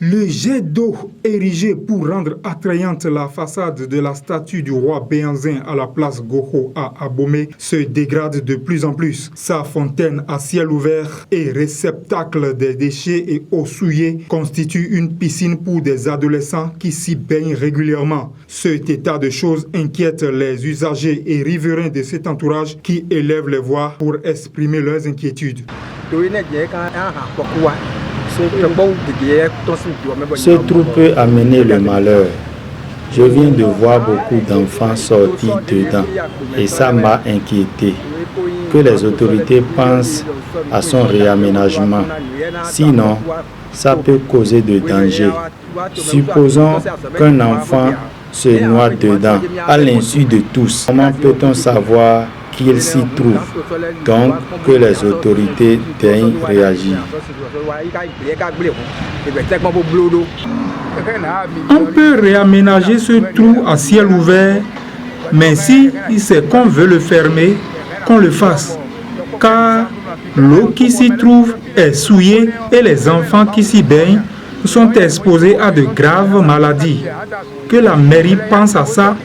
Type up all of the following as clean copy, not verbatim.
Le jet d'eau érigé pour rendre attrayante la façade de la statue du roi Béhanzin à la place Goro à Abomey se dégrade de plus en plus. Sa fontaine à ciel ouvert et réceptacle des déchets et eaux souillées constitue une piscine pour des adolescents qui s'y baignent régulièrement. Cet état de choses inquiète les usagers et riverains de cet entourage qui élèvent les voix pour exprimer leurs inquiétudes. Ce trou peut amener le malheur. Je viens de voir beaucoup d'enfants sortir dedans et ça m'a inquiété. Que les autorités pensent à son réaménagement. Sinon, ça peut causer de danger. Supposons qu'un enfant se noie dedans, à l'insu de tous. Comment peut-on savoir qu'il s'y trouve? Donc, que les autorités daignent réagir. On peut réaménager ce trou à ciel ouvert, mais si c'est qu'on veut le fermer, qu'on le fasse. Car l'eau qui s'y trouve est souillée et les enfants qui s'y baignent sont exposés à de graves maladies. Que la mairie pense à ça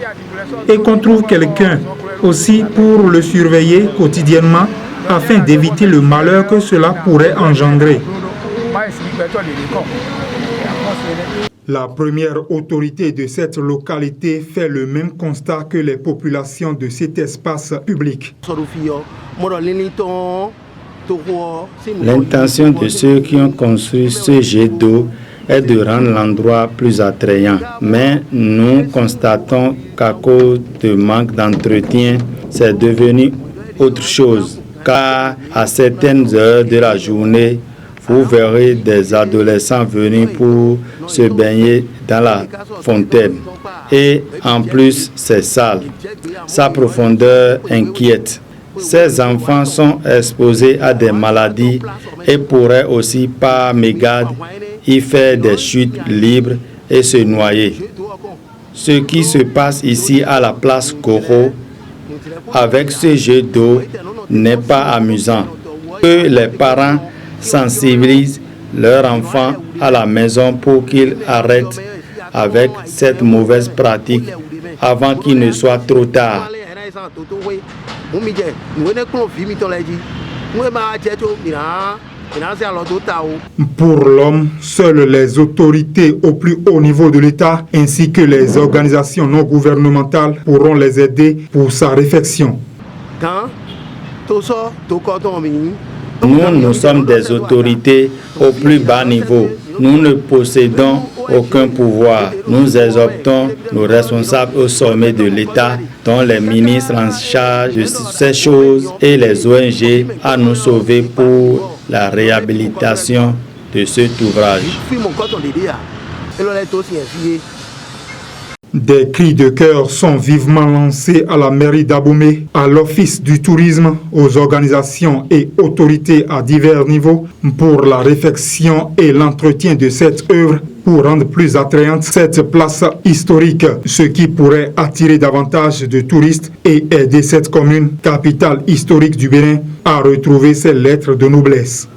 et qu'on trouve quelqu'un aussi pour le surveiller quotidiennement afin d'éviter le malheur que cela pourrait engendrer. La première autorité de cette localité fait le même constat que les populations de cet espace public. L'intention de ceux qui ont construit ce jet d'eau est de rendre l'endroit plus attrayant. Mais nous constatons qu'à cause de manque d'entretien, c'est devenu autre chose. Car à certaines heures de la journée, vous verrez des adolescents venir pour se baigner dans la fontaine. Et en plus, c'est sale. Sa profondeur inquiète. Ces enfants sont exposés à des maladies et pourraient aussi par mégarde y faire des chutes libres et se noyer. Ce qui se passe ici à la place Goro avec ce jet d'eau n'est pas amusant. Que les parents sensibilisent leurs enfants à la maison pour qu'ils arrêtent avec cette mauvaise pratique avant qu'il ne soit trop tard. Pour l'homme, seules les autorités au plus haut niveau de l'État ainsi que les organisations non gouvernementales pourront les aider pour sa réfection. Nous sommes des autorités au plus bas niveau. Nous ne possédons aucun pouvoir. Nous exhortons nos responsables au sommet de l'État, dont les ministres en charge de ces choses et les ONG, à nous sauver pour la réhabilitation de cet ouvrage. Des cris de cœur sont vivement lancés à la mairie d'Abomey, à l'Office du tourisme, aux organisations et autorités à divers niveaux pour la réfection et l'entretien de cette œuvre pour rendre plus attrayante cette place historique, ce qui pourrait attirer davantage de touristes et aider cette commune, capitale historique du Bénin, à retrouver ses lettres de noblesse.